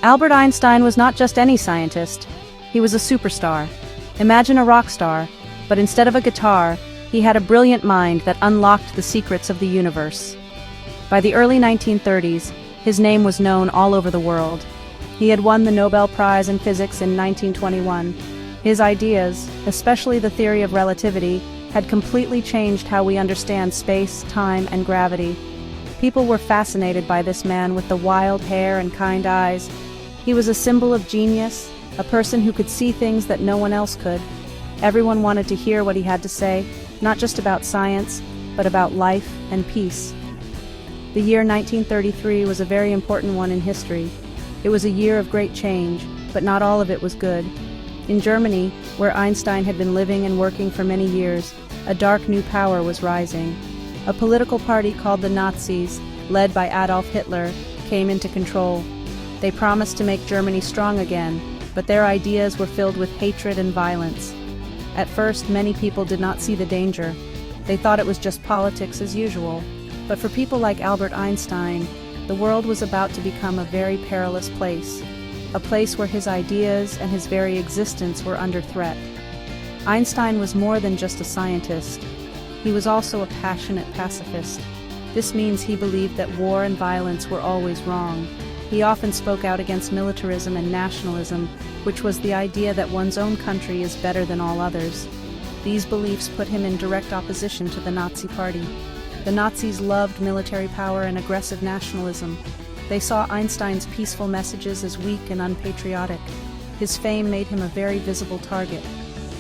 Albert Einstein was not just any scientist. He was a superstar. Imagine a rock star, but instead of a guitar, he had a brilliant mind that unlocked the secrets of the universe. By the early 1930s, his name was known all over the world. He had won the Nobel Prize in Physics in 1921. His ideas, especially the theory of relativity, had completely changed how we understand space, time, and gravity. People were fascinated by this man with the wild hair and kind eyes. He was a symbol of genius, a person who could see things that no one else could. Everyone wanted to hear what he had to say, not just about science, but about life and peace. The year 1933 was a very important one in history. It was a year of great change, but not all of it was good. In Germany, where Einstein had been living and working for many years, a dark new power was rising. A political party called the Nazis, led by Adolf Hitler, came into control. They promised to make Germany strong again, but their ideas were filled with hatred and violence. At first, many people did not see the danger. They thought it was just politics as usual. But for people like Albert Einstein, the world was about to become a very perilous place, a place where his ideas and his very existence were under threat. Einstein was more than just a scientist. He was also a passionate pacifist. This means he believed that war and violence were always wrong. He often spoke out against militarism and nationalism, which was the idea that one's own country is better than all others. These beliefs put him in direct opposition to the Nazi Party. The Nazis loved military power and aggressive nationalism. They saw Einstein's peaceful messages as weak and unpatriotic. His fame made him a very visible target.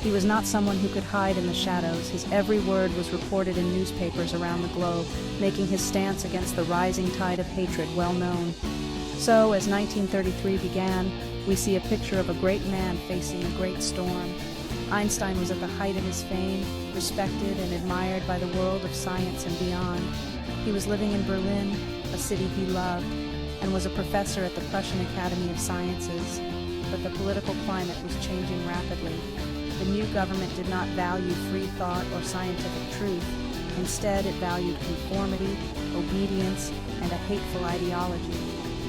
He was not someone who could hide in the shadows. His every word was reported in newspapers around the globe, making his stance against the rising tide of hatred well known. So, as 1933 began, we see a picture of a great man facing a great storm. Einstein was at the height of his fame, respected and admired by the world of science and beyond. He was living in Berlin, a city he loved, and was a professor at the Prussian Academy of Sciences. But the political climate was changing rapidly. The new government did not value free thought or scientific truth. Instead, it valued conformity, obedience, and a hateful ideology.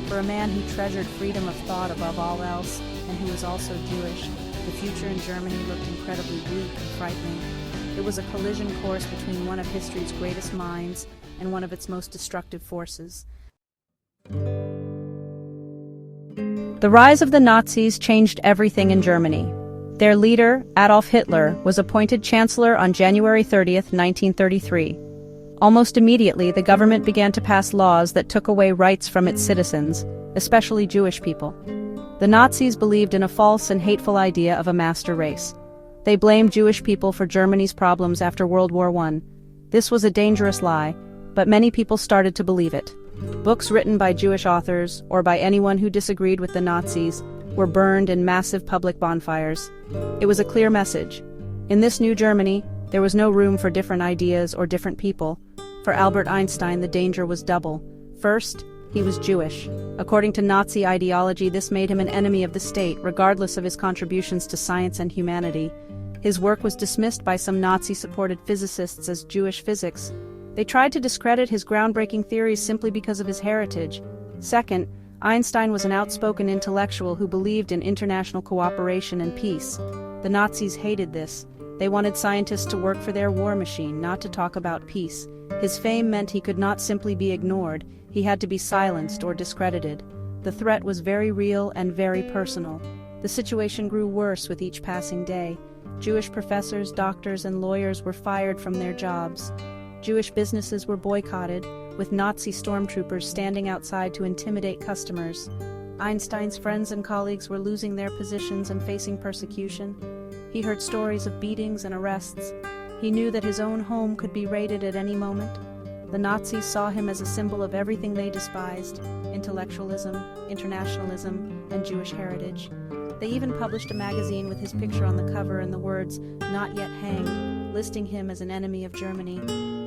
For a man who treasured freedom of thought above all else, and who was also Jewish, the future in Germany looked incredibly bleak and frightening. It was a collision course between one of history's greatest minds and one of its most destructive forces. The rise of the Nazis changed everything in Germany. Their leader, Adolf Hitler, was appointed chancellor on January 30th, 1933. Almost immediately, the government began to pass laws that took away rights from its citizens, especially Jewish people. The Nazis believed in a false and hateful idea of a master race. They blamed Jewish people for Germany's problems after World War I. This was a dangerous lie, but many people started to believe it. Books written by Jewish authors, or by anyone who disagreed with the Nazis, were burned in massive public bonfires. It was a clear message. In this new Germany, there was no room for different ideas or different people. For Albert Einstein, the danger was double. First, he was Jewish. According to Nazi ideology, this made him an enemy of the state, regardless of his contributions to science and humanity. His work was dismissed by some Nazi-supported physicists as Jewish physics. They tried to discredit his groundbreaking theories simply because of his heritage. Second, Einstein was an outspoken intellectual who believed in international cooperation and peace. The Nazis hated this. They wanted scientists to work for their war machine, not to talk about peace. His fame meant he could not simply be ignored. He had to be silenced or discredited. The threat was very real and very personal. The situation grew worse with each passing day. Jewish professors, doctors, and lawyers were fired from their jobs. Jewish businesses were boycotted, with Nazi stormtroopers standing outside to intimidate customers. Einstein's friends and colleagues were losing their positions and facing persecution. He heard stories of beatings and arrests. He knew that his own home could be raided at any moment. The Nazis saw him as a symbol of everything they despised: intellectualism, internationalism, and Jewish heritage. They even published a magazine with his picture on the cover and the words, "Not yet hanged," listing him as an enemy of Germany.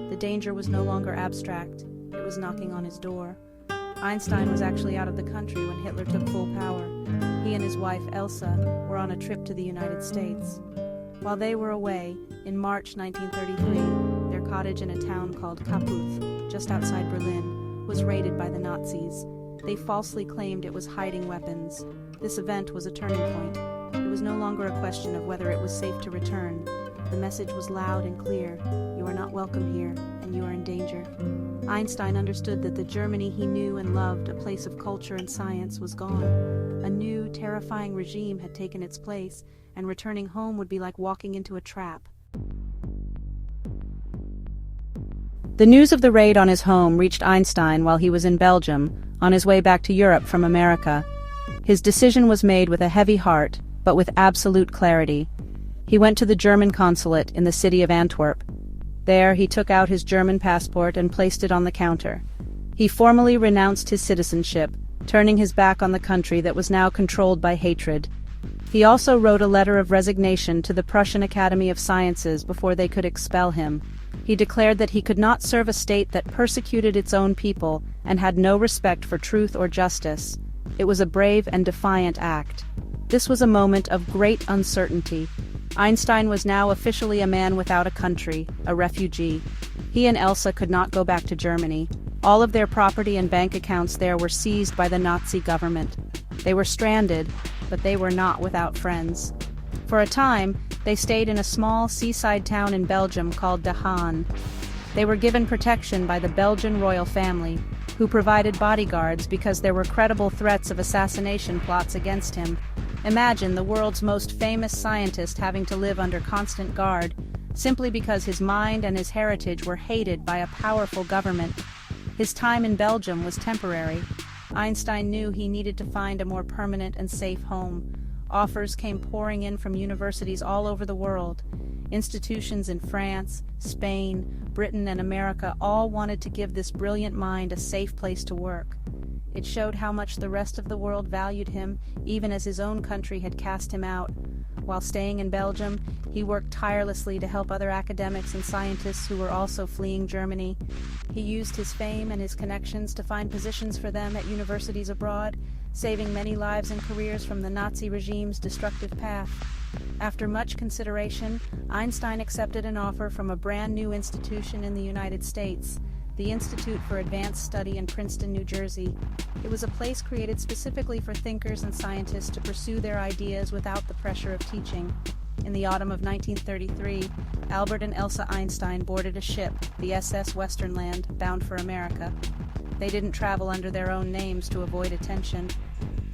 The danger was no longer abstract. It was knocking on his door. Einstein was actually out of the country when Hitler took full power. He and his wife, Elsa, were on a trip to the United States. While they were away, in March 1933, their cottage in a town called Kaputh, just outside Berlin, was raided by the Nazis. They falsely claimed it was hiding weapons. This event was a turning point. It was no longer a question of whether it was safe to return. The message was loud and clear. You are not welcome here, and you are in danger. Einstein understood that the Germany he knew and loved, a place of culture and science, was gone. A new, terrifying regime had taken its place, and returning home would be like walking into a trap. The news of the raid on his home reached Einstein while he was in Belgium, on his way back to Europe from America. His decision was made with a heavy heart, but with absolute clarity. He went to the German consulate in the city of Antwerp. There, he took out his German passport and placed it on the counter. He formally renounced his citizenship, turning his back on the country that was now controlled by hatred. He also wrote a letter of resignation to the Prussian Academy of Sciences before they could expel him. He declared that he could not serve a state that persecuted its own people and had no respect for truth or justice. It was a brave and defiant act. This was a moment of great uncertainty. Einstein was now officially a man without a country, a refugee. He and Elsa could not go back to Germany. All of their property and bank accounts there were seized by the Nazi government. They were stranded, but they were not without friends. For a time, they stayed in a small seaside town in Belgium called De Haan. They were given protection by the Belgian royal family, who provided bodyguards because there were credible threats of assassination plots against him. Imagine the world's most famous scientist having to live under constant guard, simply because his mind and his heritage were hated by a powerful government. His time in Belgium was temporary. Einstein knew he needed to find a more permanent and safe home. Offers came pouring in from universities all over the world. Institutions in France, Spain, Britain, and America all wanted to give this brilliant mind a safe place to work. It showed how much the rest of the world valued him, even as his own country had cast him out. While staying in Belgium, he worked tirelessly to help other academics and scientists who were also fleeing Germany. He used his fame and his connections to find positions for them at universities abroad, saving many lives and careers from the Nazi regime's destructive path. After much consideration, Einstein accepted an offer from a brand new institution in the United States, the Institute for Advanced Study in Princeton, New Jersey. It was a place created specifically for thinkers and scientists to pursue their ideas without the pressure of teaching. In the autumn of 1933, Albert and Elsa Einstein boarded a ship, the SS Westernland, bound for America. They didn't travel under their own names to avoid attention.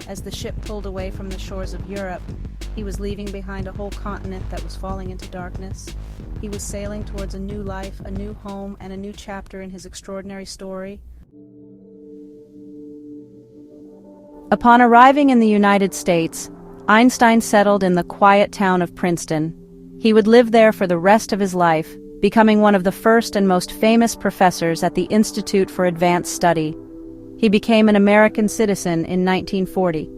As the ship pulled away from the shores of Europe, he was leaving behind a whole continent that was falling into darkness. He was sailing towards a new life, a new home, and a new chapter in his extraordinary story. Upon arriving in the United States, Einstein settled in the quiet town of Princeton. He would live there for the rest of his life, becoming one of the first and most famous professors at the Institute for Advanced Study. He became an American citizen in 1940.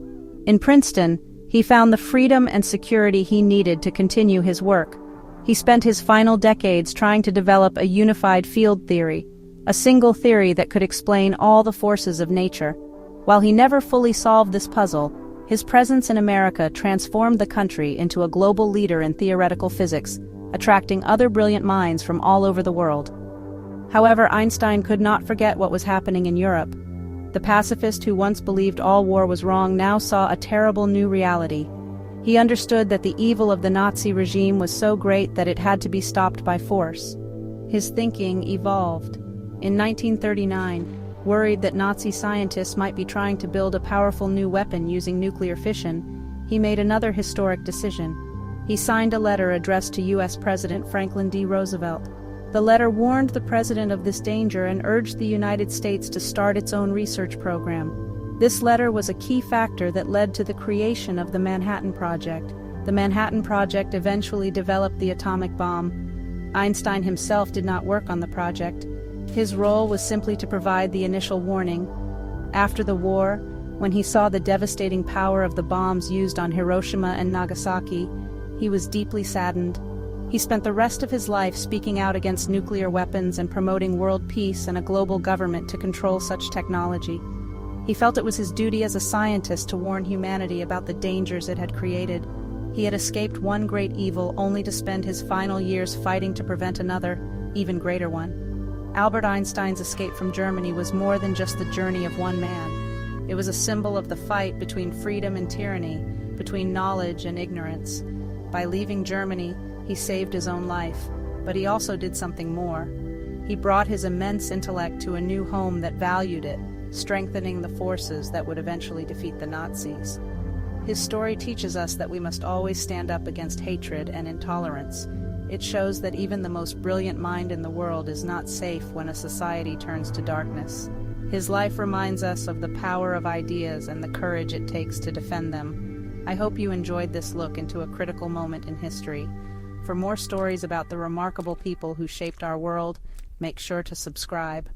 In Princeton, he found the freedom and security he needed to continue his work. He spent his final decades trying to develop a unified field theory, a single theory that could explain all the forces of nature. While he never fully solved this puzzle, his presence in America transformed the country into a global leader in theoretical physics, attracting other brilliant minds from all over the world. However, Einstein could not forget what was happening in Europe. The pacifist who once believed all war was wrong now saw a terrible new reality. He understood that the evil of the Nazi regime was so great that it had to be stopped by force. His thinking evolved. In 1939, worried that Nazi scientists might be trying to build a powerful new weapon using nuclear fission, he made another historic decision. He signed a letter addressed to U.S. President Franklin D. Roosevelt. The letter warned the president of this danger and urged the United States to start its own research program. This letter was a key factor that led to the creation of the Manhattan Project. The Manhattan Project eventually developed the atomic bomb. Einstein himself did not work on the project. His role was simply to provide the initial warning. After the war, when he saw the devastating power of the bombs used on Hiroshima and Nagasaki, he was deeply saddened. He spent the rest of his life speaking out against nuclear weapons and promoting world peace and a global government to control such technology. He felt it was his duty as a scientist to warn humanity about the dangers it had created. He had escaped one great evil only to spend his final years fighting to prevent another, even greater one. Albert Einstein's escape from Germany was more than just the journey of one man. It was a symbol of the fight between freedom and tyranny, between knowledge and ignorance. By leaving Germany, he saved his own life, but he also did something more. He brought his immense intellect to a new home that valued it, strengthening the forces that would eventually defeat the Nazis. His story teaches us that we must always stand up against hatred and intolerance. It shows that even the most brilliant mind in the world is not safe when a society turns to darkness. His life reminds us of the power of ideas and the courage it takes to defend them. I hope you enjoyed this look into a critical moment in history. For more stories about the remarkable people who shaped our world, make sure to subscribe.